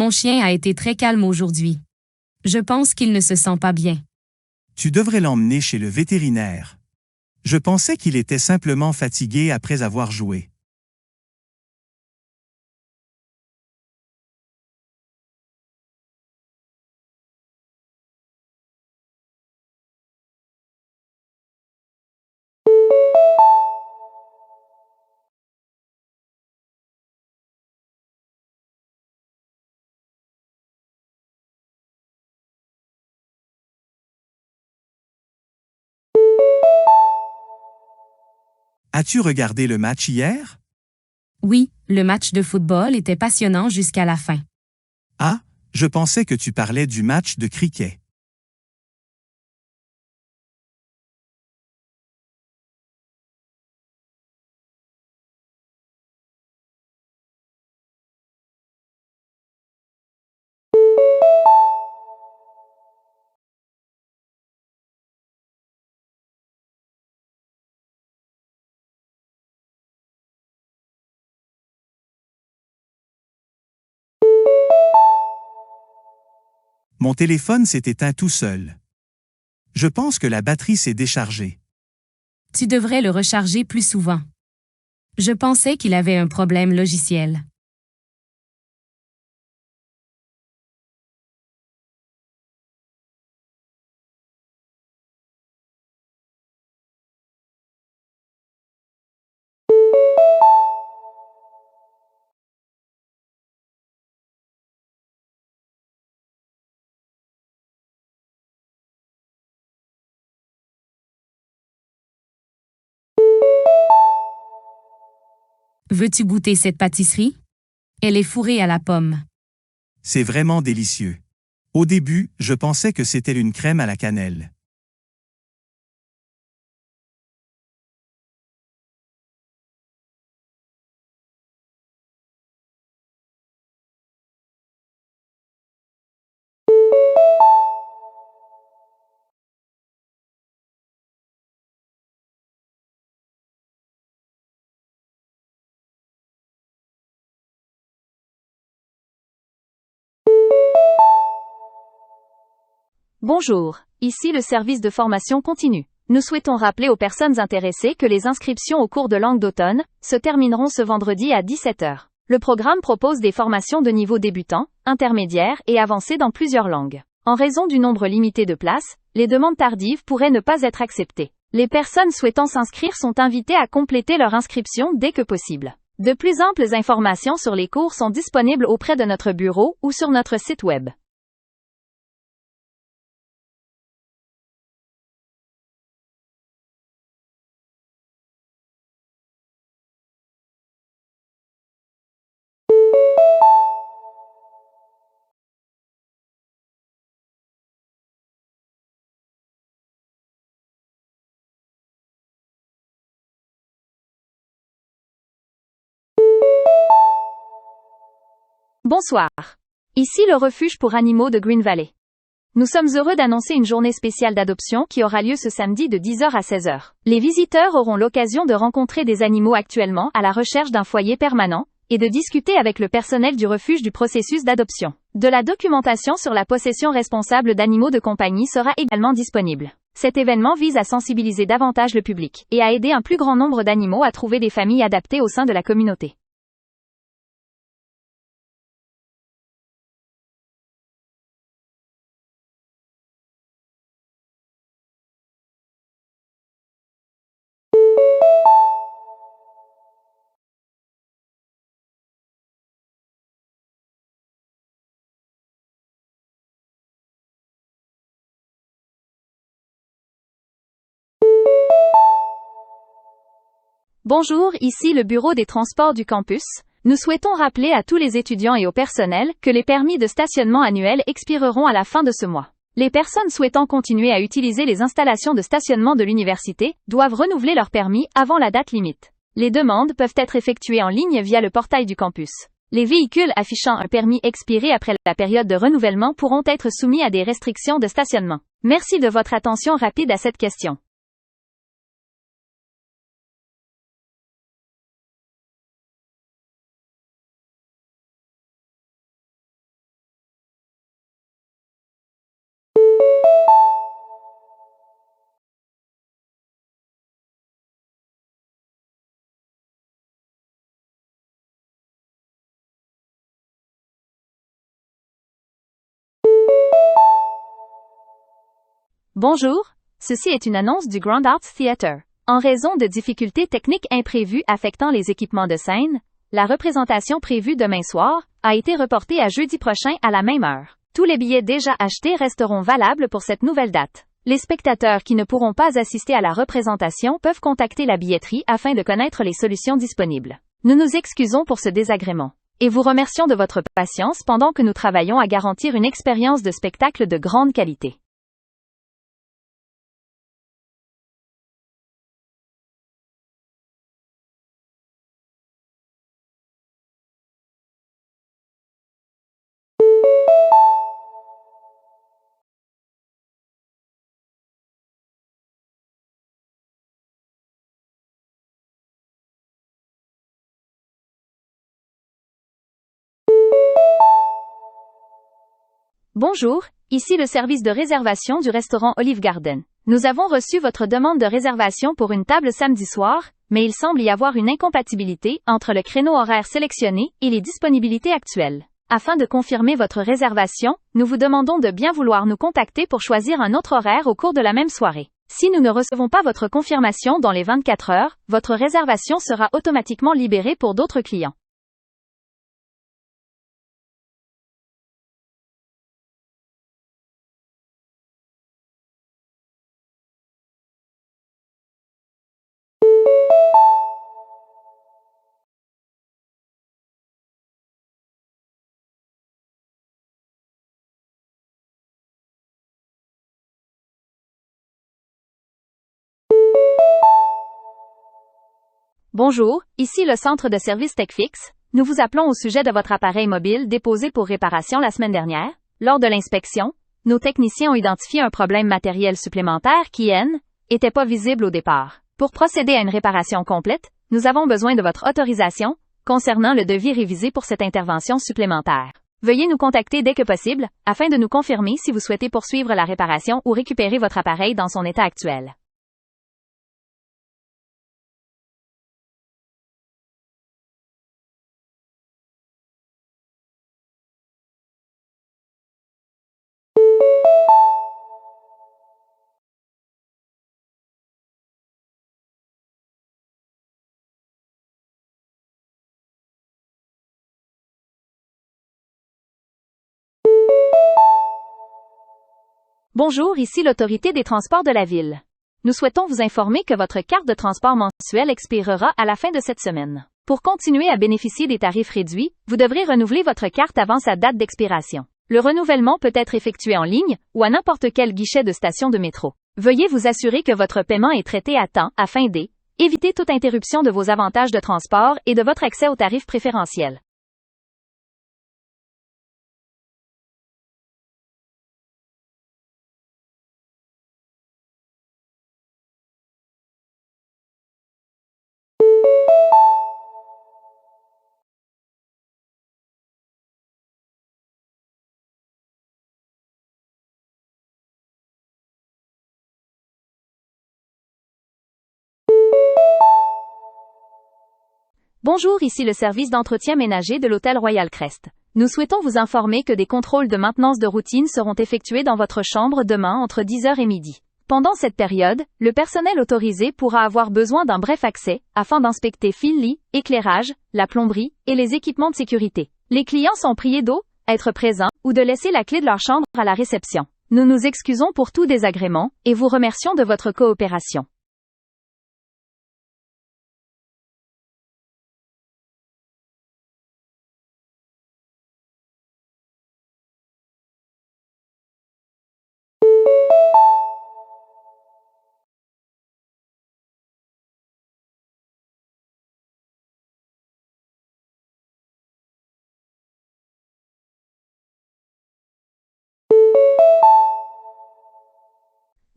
Mon chien a été très calme aujourd'hui. Je pense qu'il ne se sent pas bien. Tu devrais l'emmener chez le vétérinaire. Je pensais qu'il était simplement fatigué après avoir joué. As-tu regardé le match hier? Oui, le match de football était passionnant jusqu'à la fin. Ah, je pensais que tu parlais du match de cricket. Mon téléphone s'est éteint tout seul. Je pense que la batterie s'est déchargée. Tu devrais le recharger plus souvent. Je pensais qu'il avait un problème logiciel. Veux-tu goûter cette pâtisserie? Elle est fourrée à la pomme. C'est vraiment délicieux. Au début, je pensais que c'était une crème à la cannelle. Bonjour, ici le service de formation continue. Nous souhaitons rappeler aux personnes intéressées que les inscriptions au cours de langue d'automne se termineront ce vendredi à 17 h. Le programme propose des formations de niveau débutant, intermédiaire et avancé dans plusieurs langues. En raison du nombre limité de places, les demandes tardives pourraient ne pas être acceptées. Les personnes souhaitant s'inscrire sont invitées à compléter leur inscription dès que possible. De plus amples informations sur les cours sont disponibles auprès de notre bureau ou sur notre site web. Bonsoir. Ici le refuge pour animaux de Green Valley. Nous sommes heureux d'annoncer une journée spéciale d'adoption qui aura lieu ce samedi de 10 h à 16 h. Les visiteurs auront l'occasion de rencontrer des animaux actuellement à la recherche d'un foyer permanent et de discuter avec le personnel du refuge du processus d'adoption. De la documentation sur la possession responsable d'animaux de compagnie sera également disponible. Cet événement vise à sensibiliser davantage le public et à aider un plus grand nombre d'animaux à trouver des familles adaptées au sein de la communauté. Bonjour, ici le bureau des transports du campus. Nous souhaitons rappeler à tous les étudiants et au personnel que les permis de stationnement annuels expireront à la fin de ce mois. Les personnes souhaitant continuer à utiliser les installations de stationnement de l'université doivent renouveler leur permis avant la date limite. Les demandes peuvent être effectuées en ligne via le portail du campus. Les véhicules affichant un permis expiré après la période de renouvellement pourront être soumis à des restrictions de stationnement. Merci de votre attention rapide à cette question. Bonjour, ceci est une annonce du Grand Arts Theatre. En raison de difficultés techniques imprévues affectant les équipements de scène, la représentation prévue demain soir a été reportée à jeudi prochain à la même heure. Tous les billets déjà achetés resteront valables pour cette nouvelle date. Les spectateurs qui ne pourront pas assister à la représentation peuvent contacter la billetterie afin de connaître les solutions disponibles. Nous nous excusons pour ce désagrément et vous remercions de votre patience pendant que nous travaillons à garantir une expérience de spectacle de grande qualité. Bonjour, ici le service de réservation du restaurant Olive Garden. Nous avons reçu votre demande de réservation pour une table samedi soir, mais il semble y avoir une incompatibilité entre le créneau horaire sélectionné et les disponibilités actuelles. Afin de confirmer votre réservation, nous vous demandons de bien vouloir nous contacter pour choisir un autre horaire au cours de la même soirée. Si nous ne recevons pas votre confirmation dans les 24 heures, votre réservation sera automatiquement libérée pour d'autres clients. Bonjour, ici le centre de service TechFix. Nous vous appelons au sujet de votre appareil mobile déposé pour réparation la semaine dernière. Lors de l'inspection, nos techniciens ont identifié un problème matériel supplémentaire qui, n'était pas visible au départ. Pour procéder à une réparation complète, nous avons besoin de votre autorisation concernant le devis révisé pour cette intervention supplémentaire. Veuillez nous contacter dès que possible, afin de nous confirmer si vous souhaitez poursuivre la réparation ou récupérer votre appareil dans son état actuel. Bonjour, ici l'autorité des transports de la ville. Nous souhaitons vous informer que votre carte de transport mensuelle expirera à la fin de cette semaine. Pour continuer à bénéficier des tarifs réduits, vous devrez renouveler votre carte avant sa date d'expiration. Le renouvellement peut être effectué en ligne ou à n'importe quel guichet de station de métro. Veuillez vous assurer que votre paiement est traité à temps afin d'éviter toute interruption de vos avantages de transport et de votre accès aux tarifs préférentiels. Bonjour, ici le service d'entretien ménager de l'Hôtel Royal Crest. Nous souhaitons vous informer que des contrôles de maintenance de routine seront effectués dans votre chambre demain entre 10h et midi. Pendant cette période, le personnel autorisé pourra avoir besoin d'un bref accès afin d'inspecter fil-lit, éclairage, la plomberie et les équipements de sécurité. Les clients sont priés d'être présents ou de laisser la clé de leur chambre à la réception. Nous nous excusons pour tout désagrément et vous remercions de votre coopération.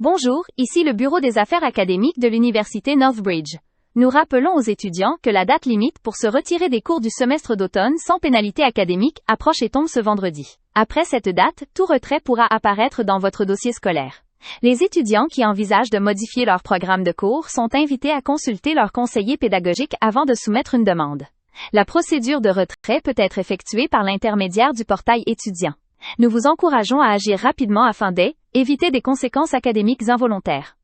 Bonjour, ici le bureau des affaires académiques de l'Université Northbridge. Nous rappelons aux étudiants que la date limite pour se retirer des cours du semestre d'automne sans pénalité académique approche et tombe ce vendredi. Après cette date, tout retrait pourra apparaître dans votre dossier scolaire. Les étudiants qui envisagent de modifier leur programme de cours sont invités à consulter leur conseiller pédagogique avant de soumettre une demande. La procédure de retrait peut être effectuée par l'intermédiaire du portail étudiant. Nous vous encourageons à agir rapidement afin d'éviter des conséquences académiques involontaires.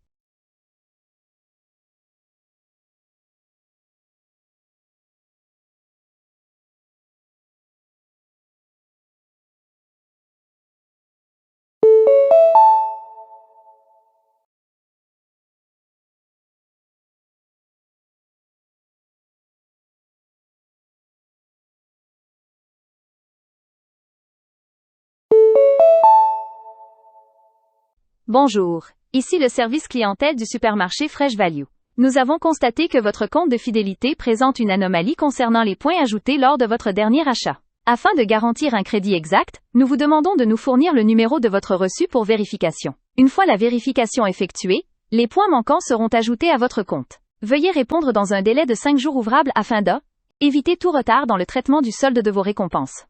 Bonjour, ici le service clientèle du supermarché Fresh Value. Nous avons constaté que votre compte de fidélité présente une anomalie concernant les points ajoutés lors de votre dernier achat. Afin de garantir un crédit exact, nous vous demandons de nous fournir le numéro de votre reçu pour vérification. Une fois la vérification effectuée, les points manquants seront ajoutés à votre compte. Veuillez répondre dans un délai de 5 jours ouvrables afin d'éviter tout retard dans le traitement du solde de vos récompenses.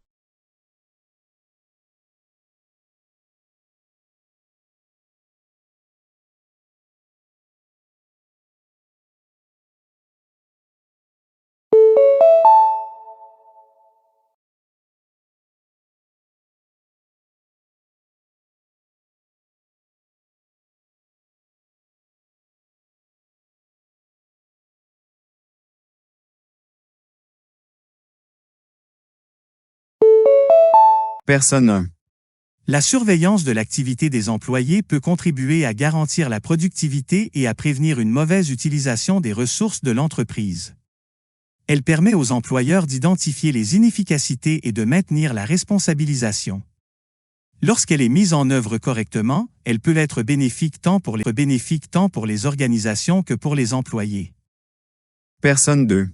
Personne 1. La surveillance de l'activité des employés peut contribuer à garantir la productivité et à prévenir une mauvaise utilisation des ressources de l'entreprise. Elle permet aux employeurs d'identifier les inefficacités et de maintenir la responsabilisation. Lorsqu'elle est mise en œuvre correctement, elle peut être bénéfique tant pour les organisations que pour les employés. Personne 2.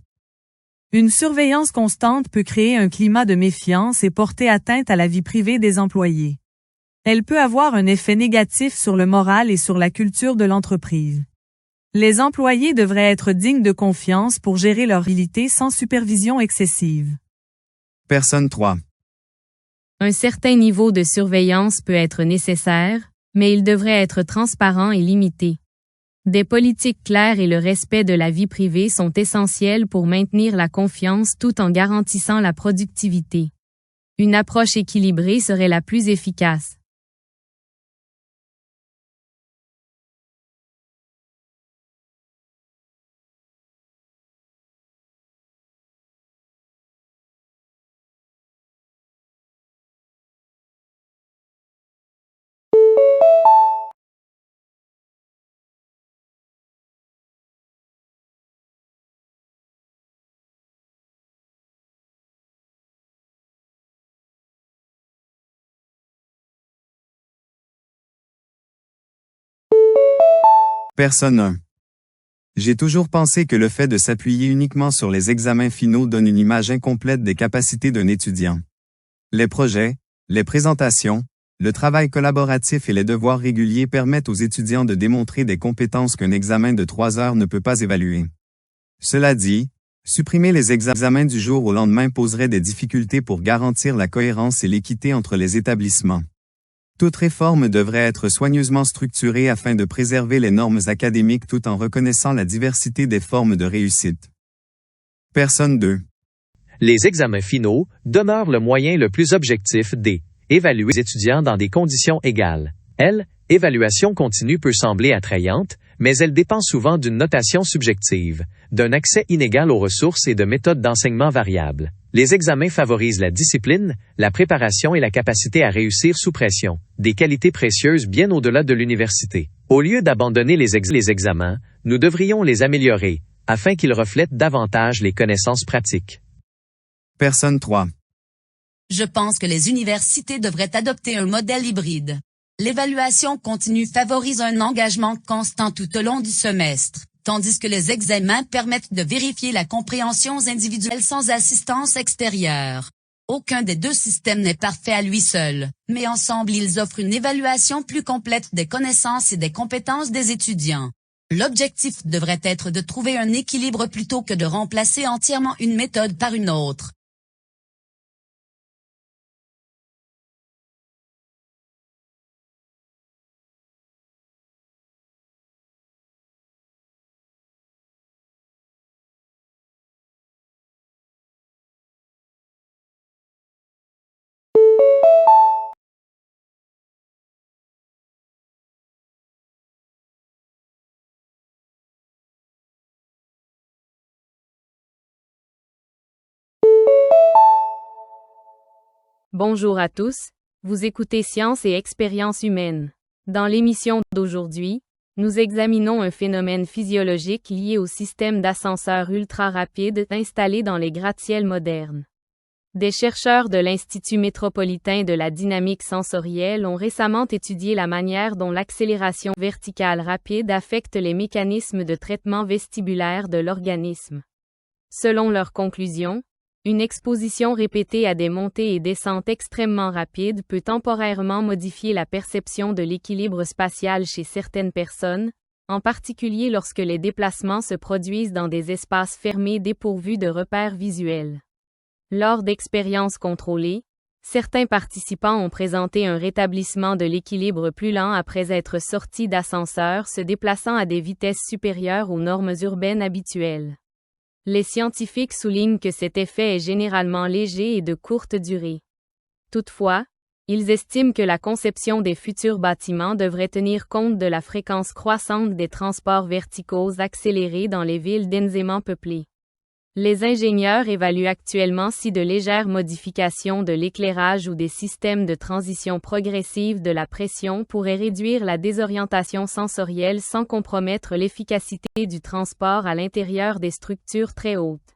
Une surveillance constante peut créer un climat de méfiance et porter atteinte à la vie privée des employés. Elle peut avoir un effet négatif sur le moral et sur la culture de l'entreprise. Les employés devraient être dignes de confiance pour gérer leur habilité sans supervision excessive. Personne 3. Un certain niveau de surveillance peut être nécessaire, mais il devrait être transparent et limité. Des politiques claires et le respect de la vie privée sont essentiels pour maintenir la confiance tout en garantissant la productivité. Une approche équilibrée serait la plus efficace. Personne 1. J'ai toujours pensé que le fait de s'appuyer uniquement sur les examens finaux donne une image incomplète des capacités d'un étudiant. Les projets, les présentations, le travail collaboratif et les devoirs réguliers permettent aux étudiants de démontrer des compétences qu'un examen de 3 heures ne peut pas évaluer. Cela dit, supprimer les examens du jour au lendemain poserait des difficultés pour garantir la cohérence et l'équité entre les établissements. Toute réforme devrait être soigneusement structurée afin de préserver les normes académiques tout en reconnaissant la diversité des formes de réussite. Personne 2. Les examens finaux demeurent le moyen le plus objectif d'évaluer les étudiants dans des conditions égales. L'évaluation continue peut sembler attrayante, mais elle dépend souvent d'une notation subjective, d'un accès inégal aux ressources et de méthodes d'enseignement variables. Les examens favorisent la discipline, la préparation et la capacité à réussir sous pression, des qualités précieuses bien au-delà de l'université. Au lieu d'abandonner les examens, nous devrions les améliorer, afin qu'ils reflètent davantage les connaissances pratiques. Personne 3. Je pense que les universités devraient adopter un modèle hybride. L'évaluation continue favorise un engagement constant tout au long du semestre, tandis que les examens permettent de vérifier la compréhension individuelle sans assistance extérieure. Aucun des deux systèmes n'est parfait à lui seul, mais ensemble ils offrent une évaluation plus complète des connaissances et des compétences des étudiants. L'objectif devrait être de trouver un équilibre plutôt que de remplacer entièrement une méthode par une autre. Bonjour à tous, vous écoutez Science et Expériences humaines. Dans l'émission d'aujourd'hui, nous examinons un phénomène physiologique lié au système d'ascenseurs ultra rapides installé dans les gratte-ciels modernes. Des chercheurs de l'Institut métropolitain de la dynamique sensorielle ont récemment étudié la manière dont l'accélération verticale rapide affecte les mécanismes de traitement vestibulaire de l'organisme. Selon leurs conclusions, une exposition répétée à des montées et descentes extrêmement rapides peut temporairement modifier la perception de l'équilibre spatial chez certaines personnes, en particulier lorsque les déplacements se produisent dans des espaces fermés dépourvus de repères visuels. Lors d'expériences contrôlées, certains participants ont présenté un rétablissement de l'équilibre plus lent après être sortis d'ascenseurs se déplaçant à des vitesses supérieures aux normes urbaines habituelles. Les scientifiques soulignent que cet effet est généralement léger et de courte durée. Toutefois, ils estiment que la conception des futurs bâtiments devrait tenir compte de la fréquence croissante des transports verticaux accélérés dans les villes densément peuplées. Les ingénieurs évaluent actuellement si de légères modifications de l'éclairage ou des systèmes de transition progressive de la pression pourraient réduire la désorientation sensorielle sans compromettre l'efficacité du transport à l'intérieur des structures très hautes.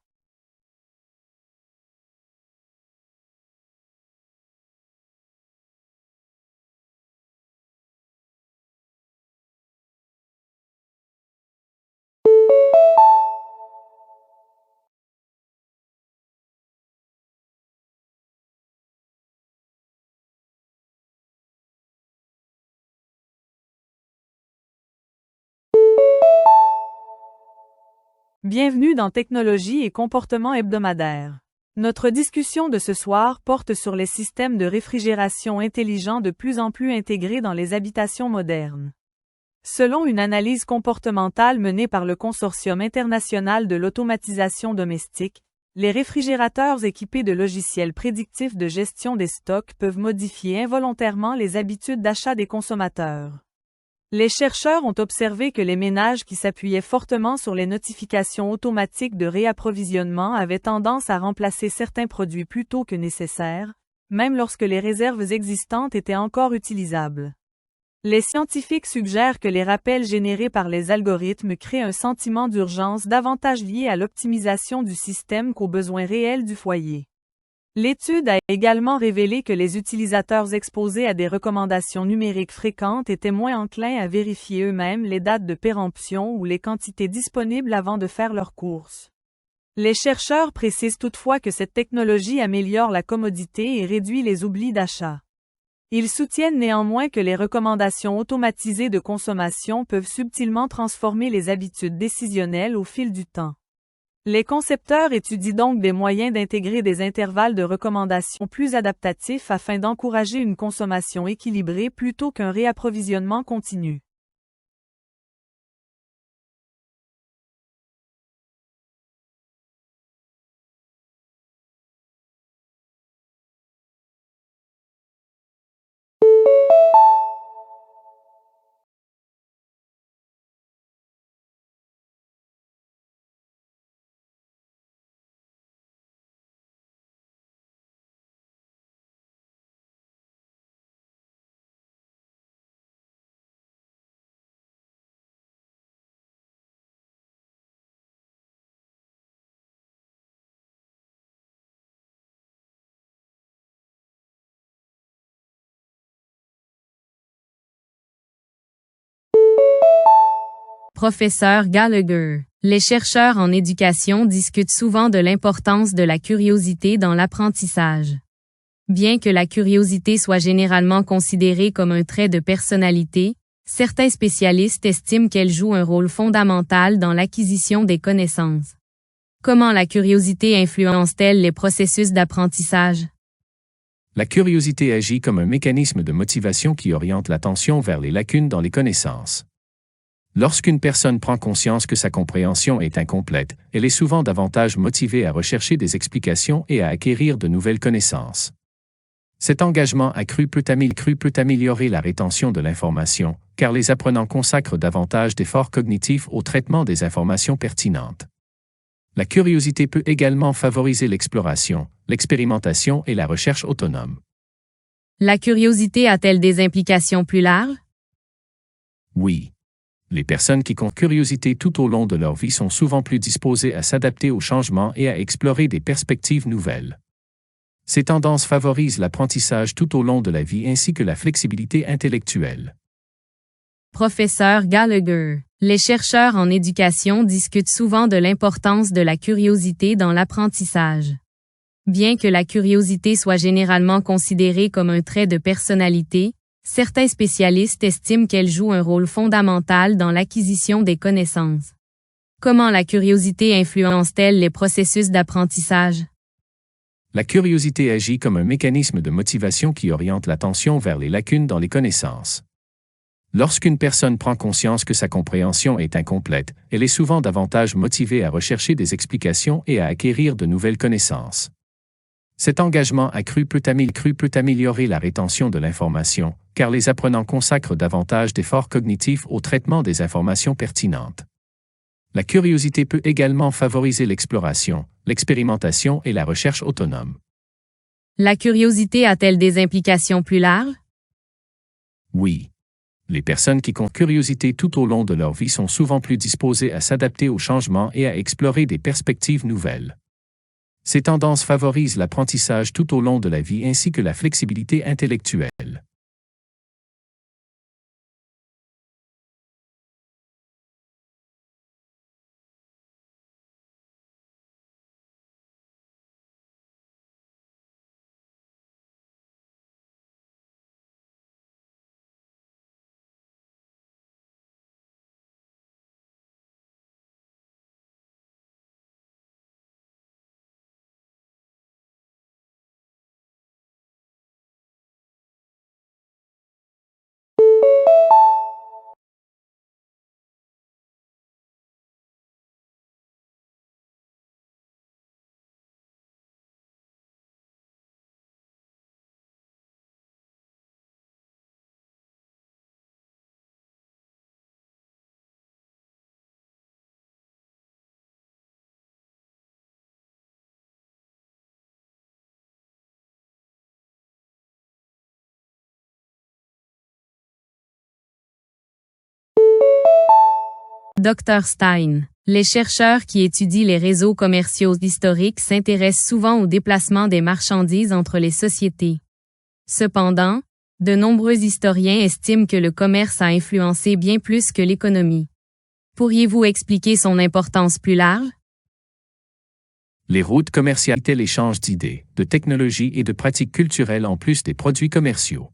Bienvenue dans Technologie et comportement hebdomadaire. Notre discussion de ce soir porte sur les systèmes de réfrigération intelligents de plus en plus intégrés dans les habitations modernes. Selon une analyse comportementale menée par le Consortium international de l'automatisation domestique, les réfrigérateurs équipés de logiciels prédictifs de gestion des stocks peuvent modifier involontairement les habitudes d'achat des consommateurs. Les chercheurs ont observé que les ménages qui s'appuyaient fortement sur les notifications automatiques de réapprovisionnement avaient tendance à remplacer certains produits plus tôt que nécessaire, même lorsque les réserves existantes étaient encore utilisables. Les scientifiques suggèrent que les rappels générés par les algorithmes créent un sentiment d'urgence davantage lié à l'optimisation du système qu'aux besoins réels du foyer. L'étude a également révélé que les utilisateurs exposés à des recommandations numériques fréquentes étaient moins enclins à vérifier eux-mêmes les dates de péremption ou les quantités disponibles avant de faire leurs courses. Les chercheurs précisent toutefois que cette technologie améliore la commodité et réduit les oublis d'achat. Ils soutiennent néanmoins que les recommandations automatisées de consommation peuvent subtilement transformer les habitudes décisionnelles au fil du temps. Les concepteurs étudient donc des moyens d'intégrer des intervalles de recommandation plus adaptatifs afin d'encourager une consommation équilibrée plutôt qu'un réapprovisionnement continu. Professeur Gallagher. Les chercheurs en éducation discutent souvent de l'importance de la curiosité dans l'apprentissage. Bien que la curiosité soit généralement considérée comme un trait de personnalité, certains spécialistes estiment qu'elle joue un rôle fondamental dans l'acquisition des connaissances. Comment la curiosité influence-t-elle les processus d'apprentissage? La curiosité agit comme un mécanisme de motivation qui oriente l'attention vers les lacunes dans les connaissances. Lorsqu'une personne prend conscience que sa compréhension est incomplète, elle est souvent davantage motivée à rechercher des explications et à acquérir de nouvelles connaissances. Cet engagement accru peut améliorer la rétention de l'information, car les apprenants consacrent davantage d'efforts cognitifs au traitement des informations pertinentes. La curiosité peut également favoriser l'exploration, l'expérimentation et la recherche autonome. La curiosité a-t-elle des implications plus larges? Oui. Les personnes qui ont curiosité tout au long de leur vie sont souvent plus disposées à s'adapter aux changements et à explorer des perspectives nouvelles. Ces tendances favorisent l'apprentissage tout au long de la vie ainsi que la flexibilité intellectuelle. Professeur Gallagher, les chercheurs en éducation discutent souvent de l'importance de la curiosité dans l'apprentissage. Bien que la curiosité soit généralement considérée comme un trait de personnalité, certains spécialistes estiment qu'elle joue un rôle fondamental dans l'acquisition des connaissances. Comment la curiosité influence-t-elle les processus d'apprentissage? La curiosité agit comme un mécanisme de motivation qui oriente l'attention vers les lacunes dans les connaissances. Lorsqu'une personne prend conscience que sa compréhension est incomplète, elle est souvent davantage motivée à rechercher des explications et à acquérir de nouvelles connaissances. Cet engagement accru peut améliorer la rétention de l'information, car les apprenants consacrent davantage d'efforts cognitifs au traitement des informations pertinentes. La curiosité peut également favoriser l'exploration, l'expérimentation et la recherche autonome. La curiosité a-t-elle des implications plus larges? Oui. Les personnes qui ont curiosité tout au long de leur vie sont souvent plus disposées à s'adapter aux changements et à explorer des perspectives nouvelles. Ces tendances favorisent l'apprentissage tout au long de la vie ainsi que la flexibilité intellectuelle. Dr Stein. Les chercheurs qui étudient les réseaux commerciaux historiques s'intéressent souvent au déplacement des marchandises entre les sociétés. Cependant, de nombreux historiens estiment que le commerce a influencé bien plus que l'économie. Pourriez-vous expliquer son importance plus large? Les routes commerciales étaient l'échange d'idées, de technologies et de pratiques culturelles en plus des produits commerciaux.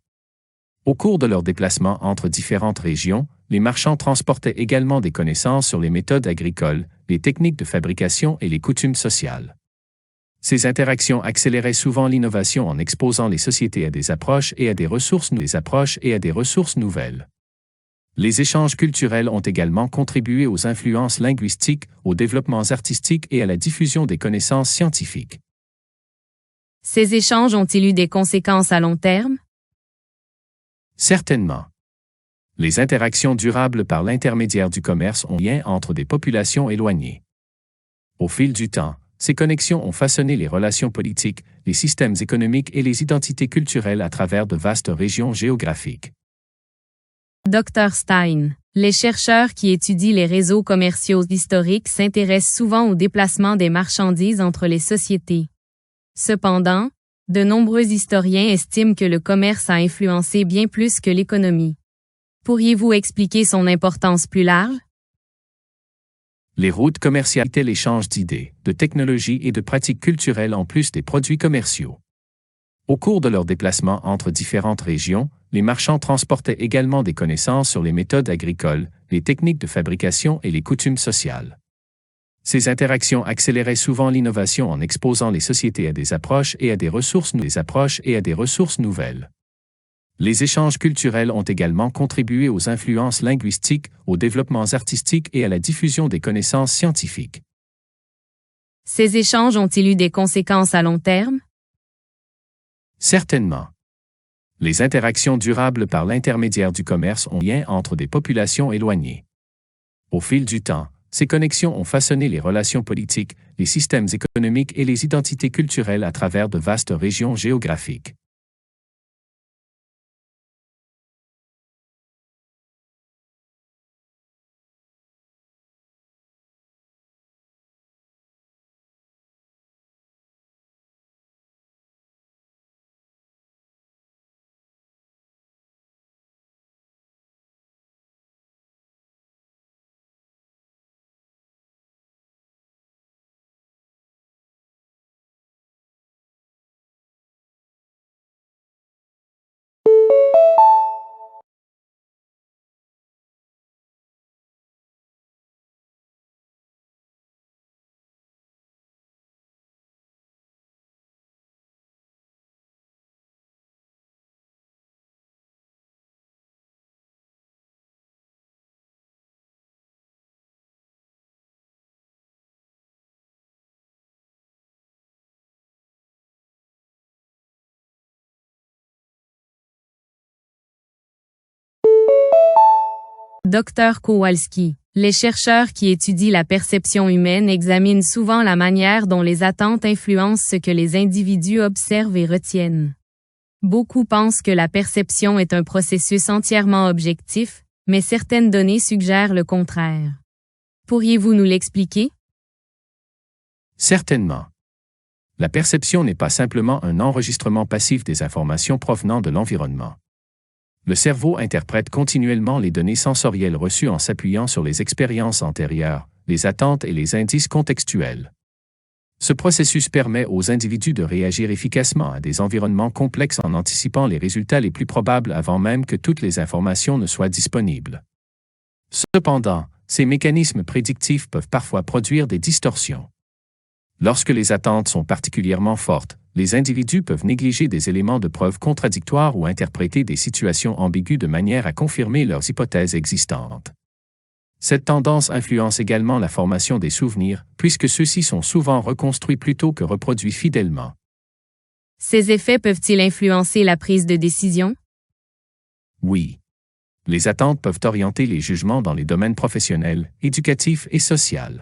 Au cours de leur déplacement entre différentes régions, les marchands transportaient également des connaissances sur les méthodes agricoles, les techniques de fabrication et les coutumes sociales. Ces interactions accéléraient souvent l'innovation en exposant les sociétés à des approches et à des ressources nouvelles. Les échanges culturels ont également contribué aux influences linguistiques, aux développements artistiques et à la diffusion des connaissances scientifiques. Ces échanges ont-ils eu des conséquences à long terme? Certainement. Les interactions durables par l'intermédiaire du commerce ont lien entre des populations éloignées. Au fil du temps, ces connexions ont façonné les relations politiques, les systèmes économiques et les identités culturelles à travers de vastes régions géographiques. Dr Stein. Les chercheurs qui étudient les réseaux commerciaux historiques s'intéressent souvent au déplacement des marchandises entre les sociétés. Cependant, de nombreux historiens estiment que le commerce a influencé bien plus que l'économie. Pourriez-vous expliquer son importance plus large? Les routes commerciales étaient l'échange d'idées, de technologies et de pratiques culturelles en plus des produits commerciaux. Au cours de leur déplacement entre différentes régions, les marchands transportaient également des connaissances sur les méthodes agricoles, les techniques de fabrication et les coutumes sociales. Ces interactions accéléraient souvent l'innovation en exposant les sociétés à des approches et à des ressources nouvelles. Les échanges culturels ont également contribué aux influences linguistiques, aux développements artistiques et à la diffusion des connaissances scientifiques. Ces échanges ont-ils eu des conséquences à long terme? Certainement. Les interactions durables par l'intermédiaire du commerce ont lien entre des populations éloignées. Au fil du temps, ces connexions ont façonné les relations politiques, les systèmes économiques et les identités culturelles à travers de vastes régions géographiques. Dr. Kowalski. Les chercheurs qui étudient la perception humaine examinent souvent la manière dont les attentes influencent ce que les individus observent et retiennent. Beaucoup pensent que la perception est un processus entièrement objectif, mais certaines données suggèrent le contraire. Pourriez-vous nous l'expliquer? Certainement. La perception n'est pas simplement un enregistrement passif des informations provenant de l'environnement. Le cerveau interprète continuellement les données sensorielles reçues en s'appuyant sur les expériences antérieures, les attentes et les indices contextuels. Ce processus permet aux individus de réagir efficacement à des environnements complexes en anticipant les résultats les plus probables avant même que toutes les informations ne soient disponibles. Cependant, ces mécanismes prédictifs peuvent parfois produire des distorsions. Lorsque les attentes sont particulièrement fortes, les individus peuvent négliger des éléments de preuve contradictoires ou interpréter des situations ambiguës de manière à confirmer leurs hypothèses existantes. Cette tendance influence également la formation des souvenirs, puisque ceux-ci sont souvent reconstruits plutôt que reproduits fidèlement. Ces effets peuvent-ils influencer la prise de décision? Oui. Les attentes peuvent orienter les jugements dans les domaines professionnels, éducatifs et sociaux.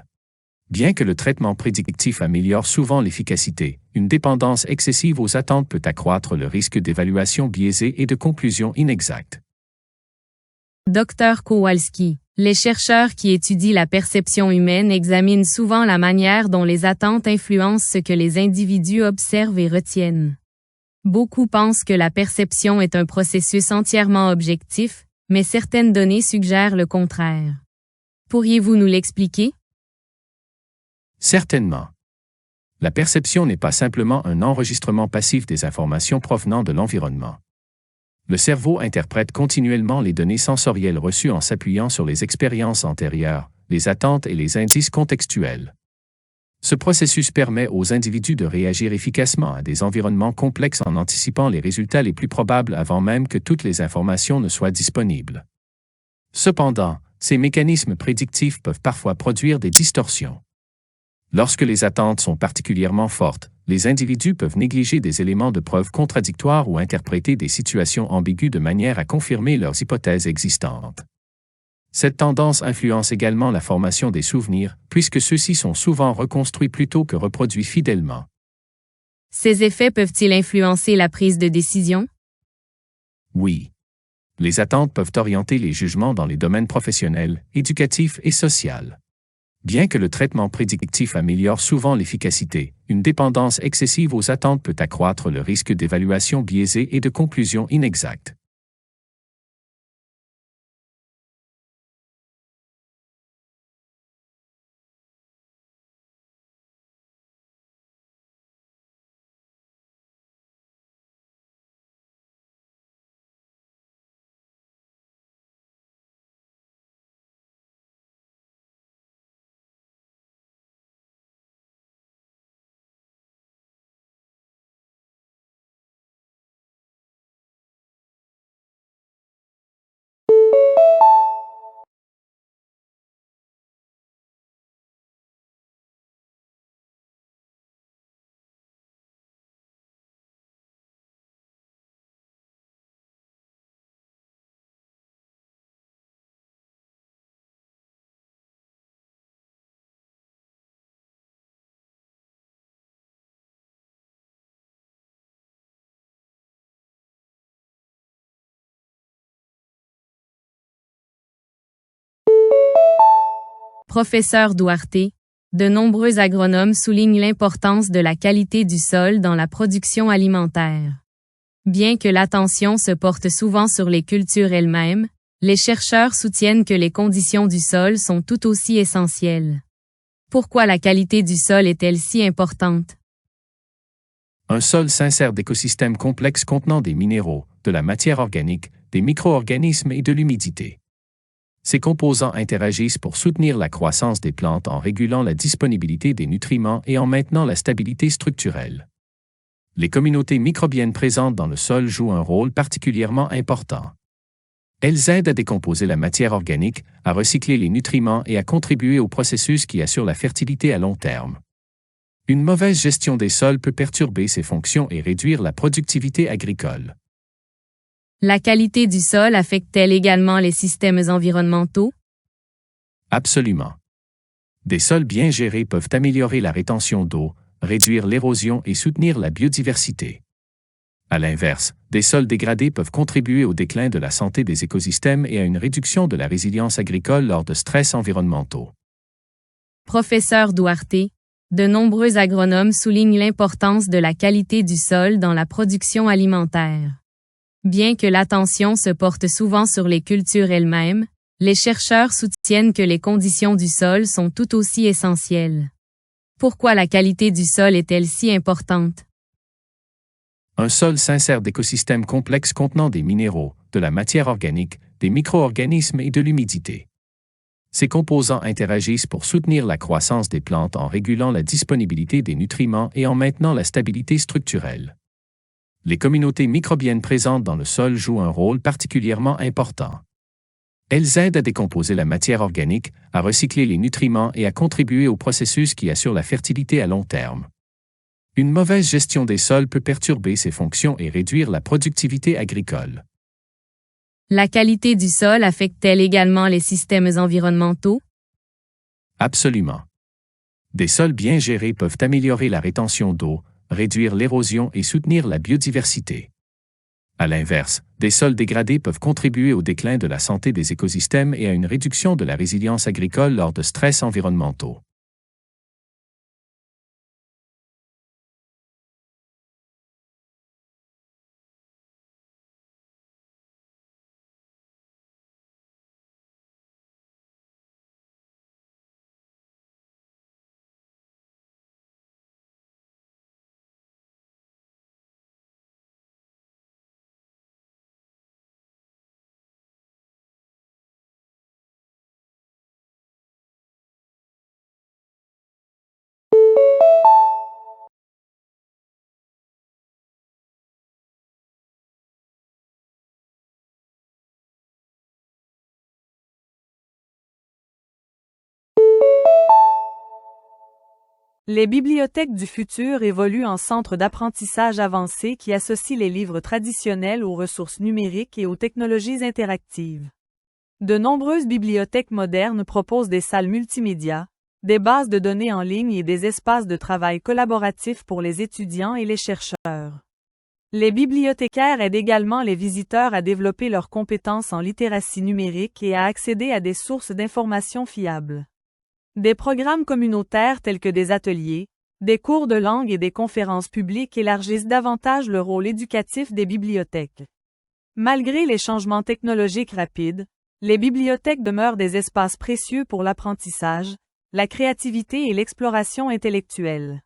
Bien que le traitement prédictif améliore souvent l'efficacité, une dépendance excessive aux attentes peut accroître le risque d'évaluation biaisée et de conclusions inexactes. Dr. Kowalski. Les chercheurs qui étudient la perception humaine examinent souvent la manière dont les attentes influencent ce que les individus observent et retiennent. Beaucoup pensent que la perception est un processus entièrement objectif, mais certaines données suggèrent le contraire. Pourriez-vous nous l'expliquer? Certainement. La perception n'est pas simplement un enregistrement passif des informations provenant de l'environnement. Le cerveau interprète continuellement les données sensorielles reçues en s'appuyant sur les expériences antérieures, les attentes et les indices contextuels. Ce processus permet aux individus de réagir efficacement à des environnements complexes en anticipant les résultats les plus probables avant même que toutes les informations ne soient disponibles. Cependant, ces mécanismes prédictifs peuvent parfois produire des distorsions. Lorsque les attentes sont particulièrement fortes, les individus peuvent négliger des éléments de preuve contradictoires ou interpréter des situations ambiguës de manière à confirmer leurs hypothèses existantes. Cette tendance influence également la formation des souvenirs, puisque ceux-ci sont souvent reconstruits plutôt que reproduits fidèlement. Ces effets peuvent-ils influencer la prise de décision? Oui. Les attentes peuvent orienter les jugements dans les domaines professionnels, éducatifs et sociaux. Bien que le traitement prédictif améliore souvent l'efficacité, une dépendance excessive aux attentes peut accroître le risque d'évaluation biaisée et de conclusions inexactes. Professeur Duarte, de nombreux agronomes soulignent l'importance de la qualité du sol dans la production alimentaire. Bien que l'attention se porte souvent sur les cultures elles-mêmes, les chercheurs soutiennent que les conditions du sol sont tout aussi essentielles. Pourquoi la qualité du sol est-elle si importante? Un sol s'insère d'écosystèmes complexes contenant des minéraux, de la matière organique, des micro-organismes et de l'humidité. Ces composants interagissent pour soutenir la croissance des plantes en régulant la disponibilité des nutriments et en maintenant la stabilité structurelle. Les communautés microbiennes présentes dans le sol jouent un rôle particulièrement important. Elles aident à décomposer la matière organique, à recycler les nutriments et à contribuer au processus qui assure la fertilité à long terme. Une mauvaise gestion des sols peut perturber ces fonctions et réduire la productivité agricole. La qualité du sol affecte-t-elle également les systèmes environnementaux? Absolument. Des sols bien gérés peuvent améliorer la rétention d'eau, réduire l'érosion et soutenir la biodiversité. À l'inverse, des sols dégradés peuvent contribuer au déclin de la santé des écosystèmes et à une réduction de la résilience agricole lors de stress environnementaux. Professeur Duarte, de nombreux agronomes soulignent l'importance de la qualité du sol dans la production alimentaire. Bien que l'attention se porte souvent sur les cultures elles-mêmes, les chercheurs soutiennent que les conditions du sol sont tout aussi essentielles. Pourquoi la qualité du sol est-elle si importante? Un sol s'insère d'écosystèmes complexes contenant des minéraux, de la matière organique, des micro-organismes et de l'humidité. Ces composants interagissent pour soutenir la croissance des plantes en régulant la disponibilité des nutriments et en maintenant la stabilité structurelle. Les communautés microbiennes présentes dans le sol jouent un rôle particulièrement important. Elles aident à décomposer la matière organique, à recycler les nutriments et à contribuer au processus qui assure la fertilité à long terme. Une mauvaise gestion des sols peut perturber ces fonctions et réduire la productivité agricole. La qualité du sol affecte-t-elle également les systèmes environnementaux? Absolument. Des sols bien gérés peuvent améliorer la rétention d'eau, réduire l'érosion et soutenir la biodiversité. À l'inverse, des sols dégradés peuvent contribuer au déclin de la santé des écosystèmes et à une réduction de la résilience agricole lors de stress environnementaux. Les bibliothèques du futur évoluent en centres d'apprentissage avancés qui associent les livres traditionnels aux ressources numériques et aux technologies interactives. De nombreuses bibliothèques modernes proposent des salles multimédia, des bases de données en ligne et des espaces de travail collaboratifs pour les étudiants et les chercheurs. Les bibliothécaires aident également les visiteurs à développer leurs compétences en littératie numérique et à accéder à des sources d'informations fiables. Des programmes communautaires tels que des ateliers, des cours de langue et des conférences publiques élargissent davantage le rôle éducatif des bibliothèques. Malgré les changements technologiques rapides, les bibliothèques demeurent des espaces précieux pour l'apprentissage, la créativité et l'exploration intellectuelle.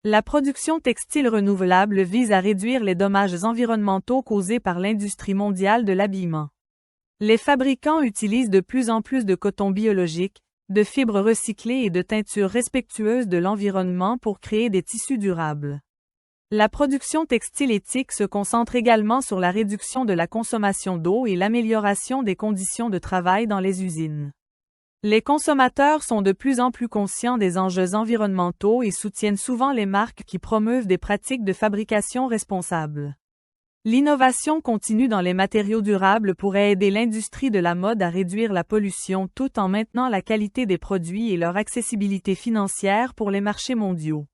La production textile renouvelable vise à réduire les dommages environnementaux causés par l'industrie mondiale de l'habillement. Les fabricants utilisent de plus en plus de coton biologique, de fibres recyclées et de teintures respectueuses de l'environnement pour créer des tissus durables. La production textile éthique se concentre également sur la réduction de la consommation d'eau et l'amélioration des conditions de travail dans les usines. Les consommateurs sont de plus en plus conscients des enjeux environnementaux et soutiennent souvent les marques qui promeuvent des pratiques de fabrication responsables. L'innovation continue dans les matériaux durables pourrait aider l'industrie de la mode à réduire la pollution tout en maintenant la qualité des produits et leur accessibilité financière pour les marchés mondiaux.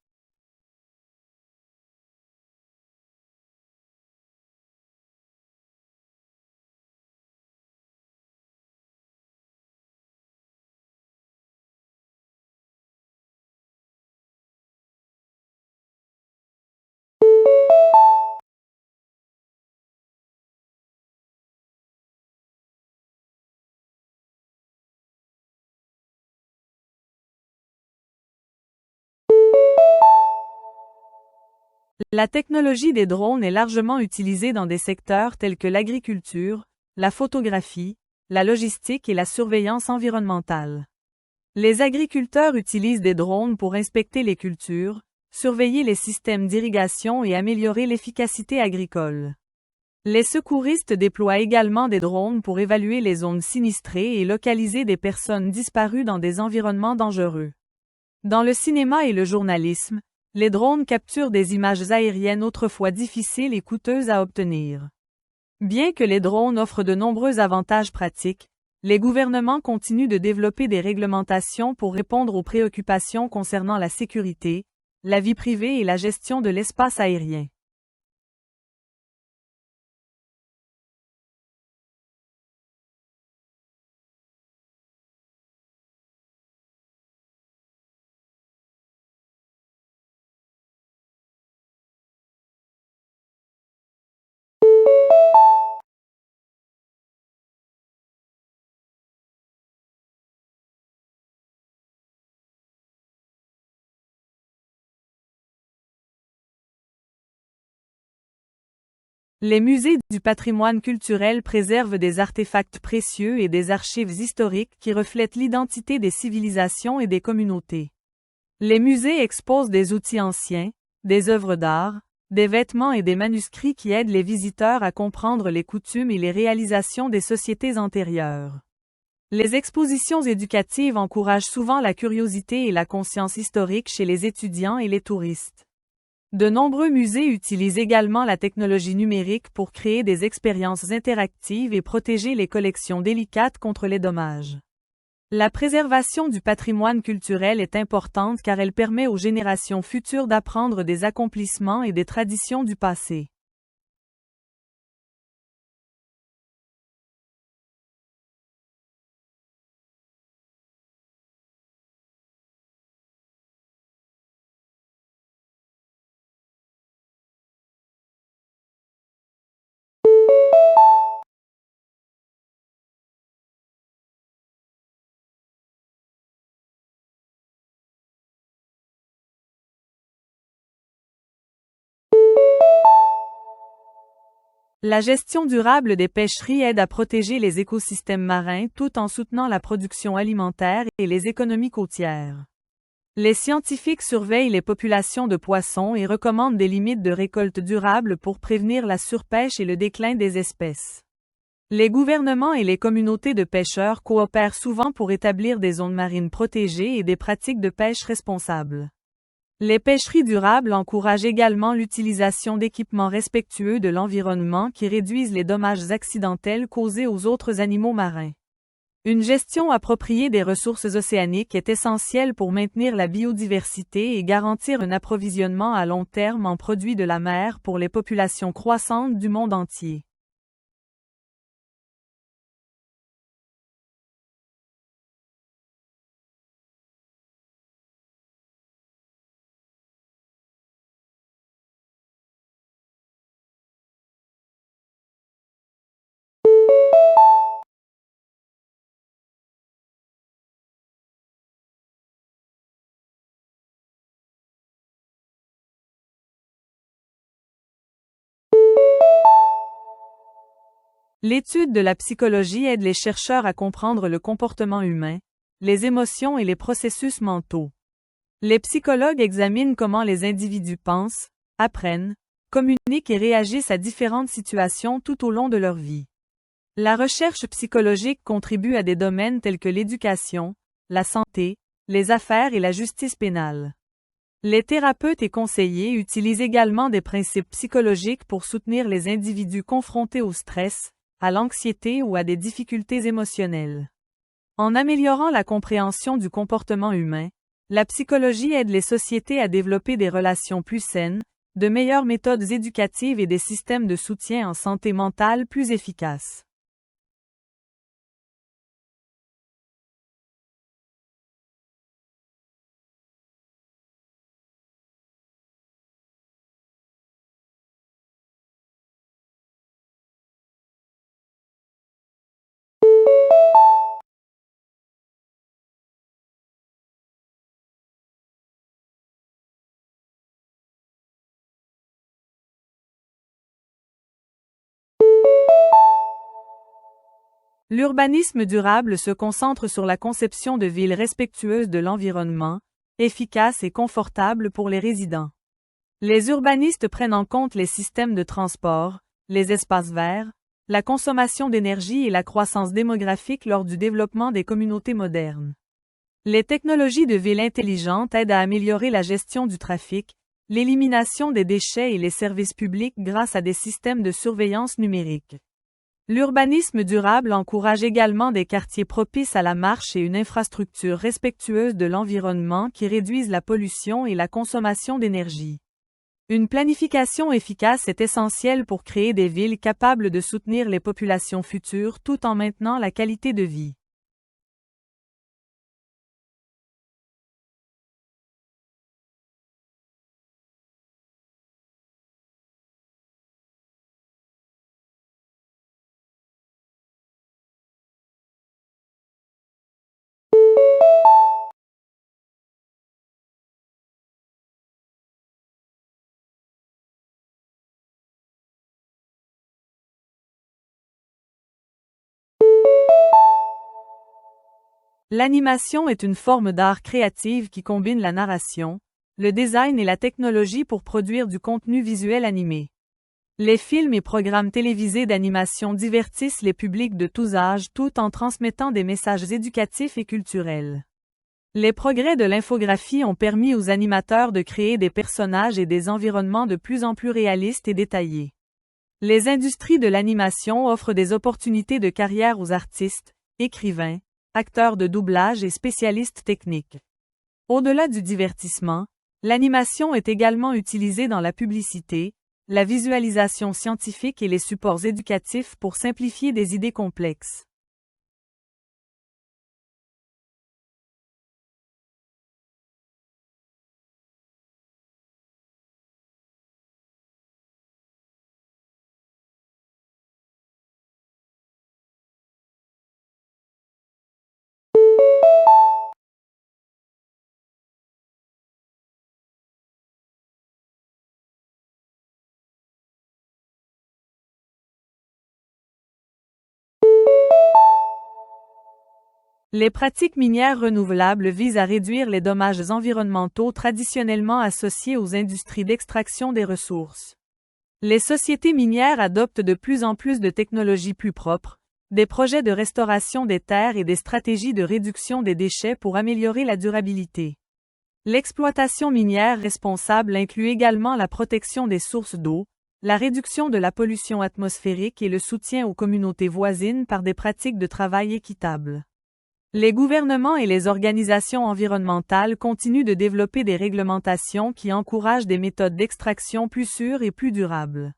La technologie des drones est largement utilisée dans des secteurs tels que l'agriculture, la photographie, la logistique et la surveillance environnementale. Les agriculteurs utilisent des drones pour inspecter les cultures, surveiller les systèmes d'irrigation et améliorer l'efficacité agricole. Les secouristes déploient également des drones pour évaluer les zones sinistrées et localiser des personnes disparues dans des environnements dangereux. Dans le cinéma et le journalisme, les drones capturent des images aériennes autrefois difficiles et coûteuses à obtenir. Bien que les drones offrent de nombreux avantages pratiques, les gouvernements continuent de développer des réglementations pour répondre aux préoccupations concernant la sécurité, la vie privée et la gestion de l'espace aérien. Les musées du patrimoine culturel préservent des artefacts précieux et des archives historiques qui reflètent l'identité des civilisations et des communautés. Les musées exposent des outils anciens, des œuvres d'art, des vêtements et des manuscrits qui aident les visiteurs à comprendre les coutumes et les réalisations des sociétés antérieures. Les expositions éducatives encouragent souvent la curiosité et la conscience historique chez les étudiants et les touristes. De nombreux musées utilisent également la technologie numérique pour créer des expériences interactives et protéger les collections délicates contre les dommages. La préservation du patrimoine culturel est importante car elle permet aux générations futures d'apprendre des accomplissements et des traditions du passé. La gestion durable des pêcheries aide à protéger les écosystèmes marins tout en soutenant la production alimentaire et les économies côtières. Les scientifiques surveillent les populations de poissons et recommandent des limites de récolte durables pour prévenir la surpêche et le déclin des espèces. Les gouvernements et les communautés de pêcheurs coopèrent souvent pour établir des zones marines protégées et des pratiques de pêche responsables. Les pêcheries durables encouragent également l'utilisation d'équipements respectueux de l'environnement qui réduisent les dommages accidentels causés aux autres animaux marins. Une gestion appropriée des ressources océaniques est essentielle pour maintenir la biodiversité et garantir un approvisionnement à long terme en produits de la mer pour les populations croissantes du monde entier. L'étude de la psychologie aide les chercheurs à comprendre le comportement humain, les émotions et les processus mentaux. Les psychologues examinent comment les individus pensent, apprennent, communiquent et réagissent à différentes situations tout au long de leur vie. La recherche psychologique contribue à des domaines tels que l'éducation, la santé, les affaires et la justice pénale. Les thérapeutes et conseillers utilisent également des principes psychologiques pour soutenir les individus confrontés au stress, à l'anxiété ou à des difficultés émotionnelles. En améliorant la compréhension du comportement humain, la psychologie aide les sociétés à développer des relations plus saines, de meilleures méthodes éducatives et des systèmes de soutien en santé mentale plus efficaces. L'urbanisme durable se concentre sur la conception de villes respectueuses de l'environnement, efficaces et confortables pour les résidents. Les urbanistes prennent en compte les systèmes de transport, les espaces verts, la consommation d'énergie et la croissance démographique lors du développement des communautés modernes. Les technologies de ville intelligentes aident à améliorer la gestion du trafic, l'élimination des déchets et les services publics grâce à des systèmes de surveillance numérique. L'urbanisme durable encourage également des quartiers propices à la marche et une infrastructure respectueuse de l'environnement qui réduisent la pollution et la consommation d'énergie. Une planification efficace est essentielle pour créer des villes capables de soutenir les populations futures tout en maintenant la qualité de vie. L'animation est une forme d'art créative qui combine la narration, le design et la technologie pour produire du contenu visuel animé. Les films et programmes télévisés d'animation divertissent les publics de tous âges tout en transmettant des messages éducatifs et culturels. Les progrès de l'infographie ont permis aux animateurs de créer des personnages et des environnements de plus en plus réalistes et détaillés. Les industries de l'animation offrent des opportunités de carrière aux artistes, écrivains, acteurs de doublage et spécialistes techniques. Au-delà du divertissement, l'animation est également utilisée dans la publicité, la visualisation scientifique et les supports éducatifs pour simplifier des idées complexes. Les pratiques minières renouvelables visent à réduire les dommages environnementaux traditionnellement associés aux industries d'extraction des ressources. Les sociétés minières adoptent de plus en plus de technologies plus propres, des projets de restauration des terres et des stratégies de réduction des déchets pour améliorer la durabilité. L'exploitation minière responsable inclut également la protection des sources d'eau, la réduction de la pollution atmosphérique et le soutien aux communautés voisines par des pratiques de travail équitables. Les gouvernements et les organisations environnementales continuent de développer des réglementations qui encouragent des méthodes d'extraction plus sûres et plus durables.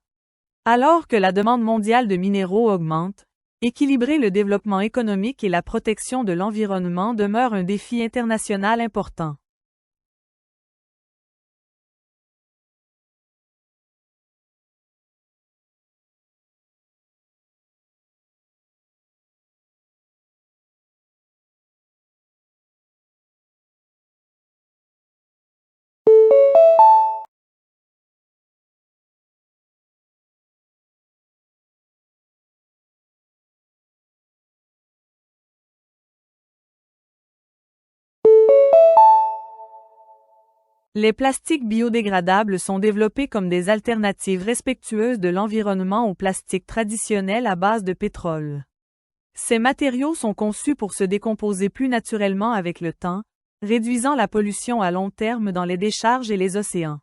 Alors que la demande mondiale de minéraux augmente, équilibrer le développement économique et la protection de l'environnement demeure un défi international important. Les plastiques biodégradables sont développés comme des alternatives respectueuses de l'environnement aux plastiques traditionnels à base de pétrole. Ces matériaux sont conçus pour se décomposer plus naturellement avec le temps, réduisant la pollution à long terme dans les décharges et les océans.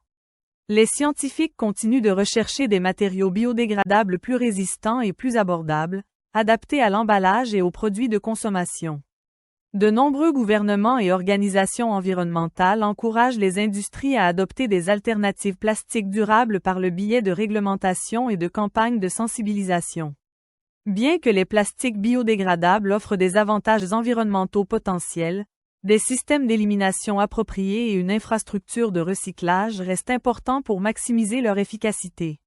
Les scientifiques continuent de rechercher des matériaux biodégradables plus résistants et plus abordables, adaptés à l'emballage et aux produits de consommation. De nombreux gouvernements et organisations environnementales encouragent les industries à adopter des alternatives plastiques durables par le biais de réglementations et de campagnes de sensibilisation. Bien que les plastiques biodégradables offrent des avantages environnementaux potentiels, des systèmes d'élimination appropriés et une infrastructure de recyclage restent importants pour maximiser leur efficacité.